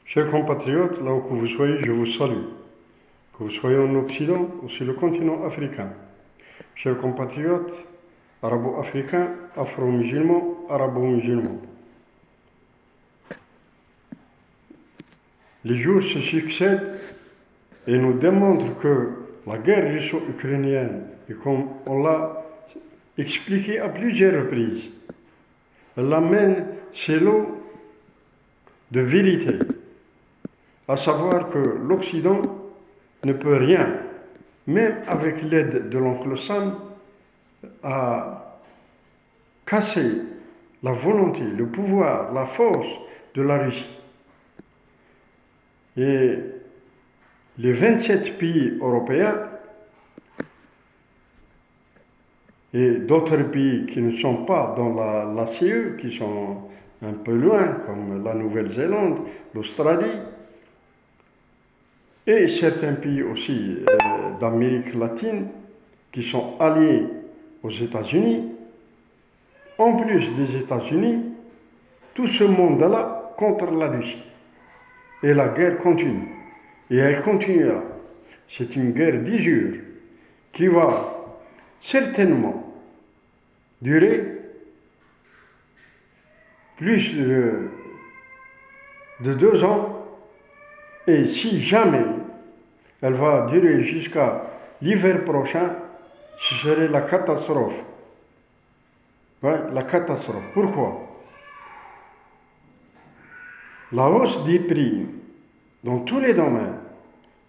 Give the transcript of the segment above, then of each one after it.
Chers compatriotes, là où que vous soyez, je vous salue. Que vous soyez en Occident ou sur le continent africain. Chers compatriotes, arabo-africains, afro-musulmans, arabo-musulmans. Les jours se succèdent et nous démontrent que la guerre russo-ukrainienne, et comme on l'a expliqué à plusieurs reprises, elle amène ses lots de vérité, à savoir que l'Occident ne peut rien, même avec l'aide de l'oncle Sam, à casser la volonté, le pouvoir, la force de la Russie. Et les 27 pays européens et d'autres pays qui ne sont pas dans la CE, qui sont un peu loin, comme la Nouvelle-Zélande, l'Australie, et certains pays aussi d'Amérique latine qui sont alliés aux États-Unis, en plus des États-Unis, tout ce monde-là contre la Russie. Et la guerre continue. Et elle continuera. C'est une guerre d'usure qui va certainement durer plus de 2 ans. Et si jamais elle va durer jusqu'à l'hiver prochain, ce serait la catastrophe. Ouais, la catastrophe. Pourquoi? La hausse des prix dans tous les domaines,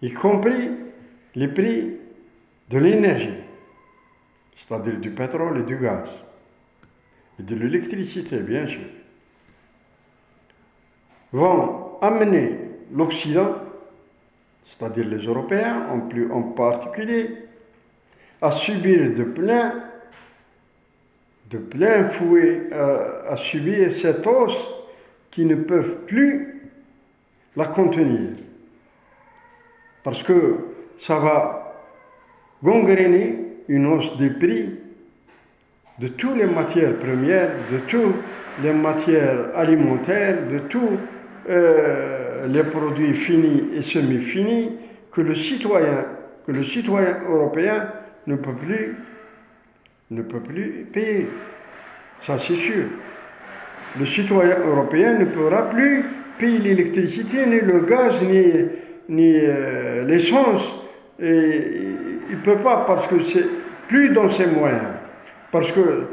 y compris les prix de l'énergie, c'est-à-dire du pétrole et du gaz, et de l'électricité, bien sûr, vont amener l'Occident, c'est-à-dire les Européens en particulier, à subir de plein fouet, à subir cette hausse qui ne peuvent plus la contenir. Parce que ça va gangréner une hausse des prix de toutes les matières premières, de toutes les matières alimentaires, de tous les produits finis et semi-finis que le citoyen européen ne peut plus payer. Ça, c'est sûr. Le citoyen européen ne pourra plus payer l'électricité, ni le gaz, ni l'essence. Et il ne peut pas parce que c'est plus dans ses moyens. Parce que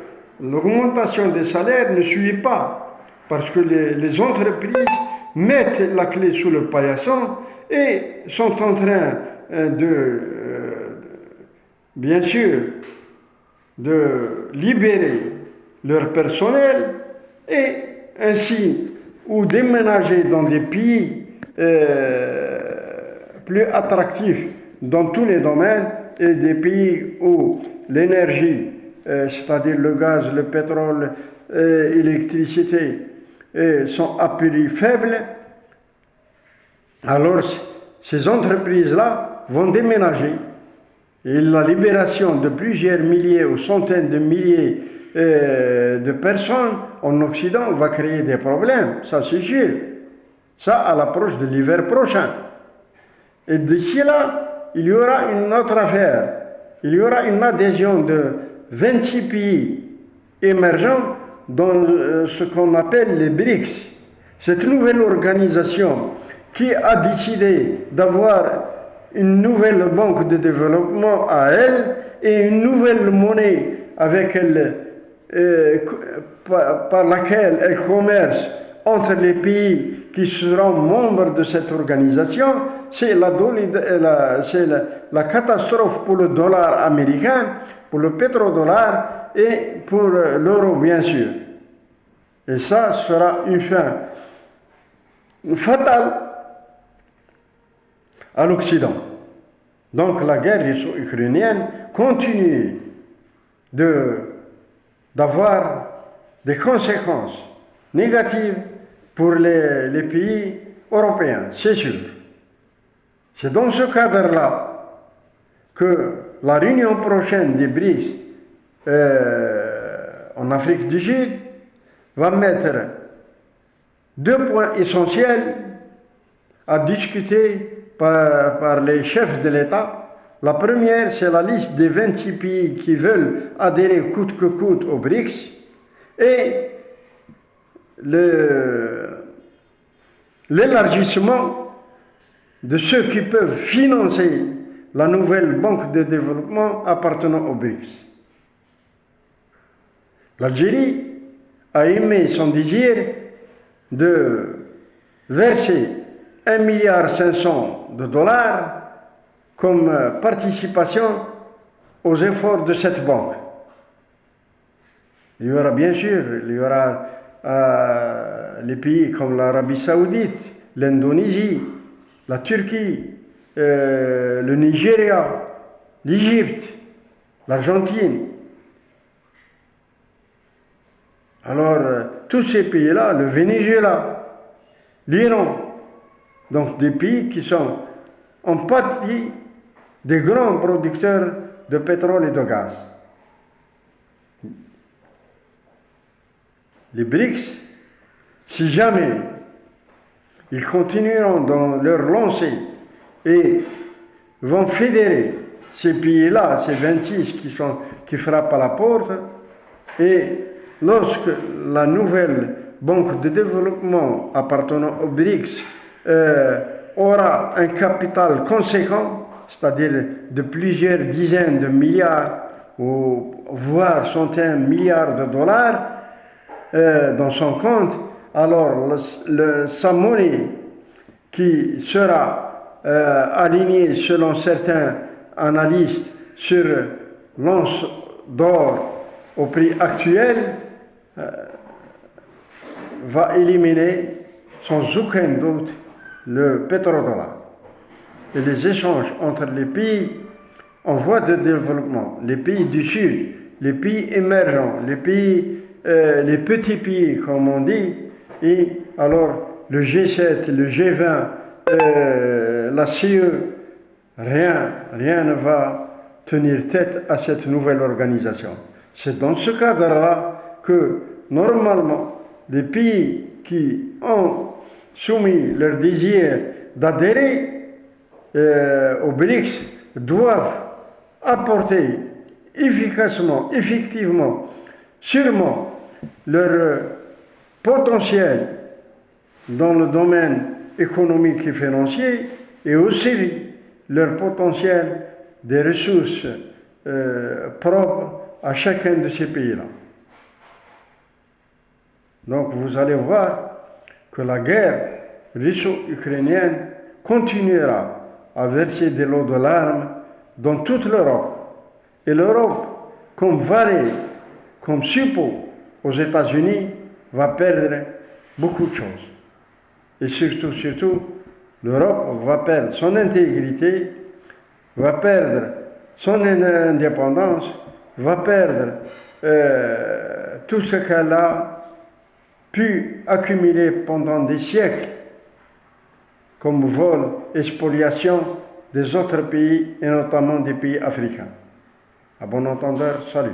l'augmentation des salaires ne suit pas. Parce que les entreprises mettent la clé sous le paillasson et sont en train bien sûr, de libérer leur personnel et ainsi ou déménager dans des pays plus attractifs dans tous les domaines et des pays où l'énergie, c'est-à-dire le gaz, le pétrole, l'électricité sont à prix faible, alors ces entreprises-là vont déménager. Et la libération de plusieurs milliers ou centaines de milliers de personnes en Occident va créer des problèmes, ça c'est sûr. Ça à l'approche de l'hiver prochain. Et d'ici là, il y aura une autre affaire. Il y aura une adhésion de 26 pays émergents dans ce qu'on appelle les BRICS. Cette nouvelle organisation qui a décidé d'avoir une nouvelle banque de développement à elle et une nouvelle monnaie avec elle, par laquelle elle commerce entre les pays qui seront membres de cette organisation, c'est la catastrophe pour le dollar américain, pour le pétrodollar et pour l'euro bien sûr. Et ça sera une fin fatale à l'Occident. Donc la guerre russo-ukrainienne continue d'avoir des conséquences négatives pour les pays européens, c'est sûr. C'est dans ce cadre-là que la réunion prochaine des BRICS en Afrique du Sud va mettre 2 points essentiels à discuter par les chefs de l'État. La première, c'est la liste des 26 pays qui veulent adhérer coûte que coûte aux BRICS et l'élargissement de ceux qui peuvent financer la nouvelle banque de développement appartenant aux BRICS. L'Algérie a émis son désir de verser 1,5 milliard de dollars comme participation aux efforts de cette banque. Il y aura bien sûr, les pays comme l'Arabie Saoudite, l'Indonésie, la Turquie, le Nigeria, l'Égypte, l'Argentine. Alors, tous ces pays-là, le Venezuela, l'Iran, donc des pays qui sont en partie des grands producteurs de pétrole et de gaz. Les BRICS, si jamais ils continueront dans leur lancée et vont fédérer ces pays-là, ces 26 qui frappent à la porte, et lorsque la nouvelle banque de développement appartenant aux BRICS aura un capital conséquent, c'est-à-dire de plusieurs dizaines de milliards ou voire centaines de milliards de dollars dans son compte, alors sa monnaie qui sera alignée selon certains analystes sur l'once d'or au prix actuel va éliminer sans aucun doute le pétrodollar. Et les échanges entre les pays en voie de développement, les pays du Sud, les pays émergents, les petits pays comme on dit, et alors le G7, le G20, la CE, rien ne va tenir tête à cette nouvelle organisation. C'est dans ce cadre-là que normalement les pays qui ont soumis leur désir d'adhérer aux BRICS doivent apporter efficacement, effectivement, sûrement leur potentiel dans le domaine économique et financier et aussi leur potentiel des ressources propres à chacun de ces pays-là. Donc vous allez voir que la guerre russo-ukrainienne continuera à verser de l'eau de larmes dans toute l'Europe. Et l'Europe, comme valet, comme suppôt aux États-Unis, va perdre beaucoup de choses. Et surtout, l'Europe va perdre son intégrité, va perdre son indépendance, va perdre tout ce qu'elle a pu accumuler pendant des siècles comme vol et spoliation des autres pays et notamment des pays africains. À bon entendeur, salut.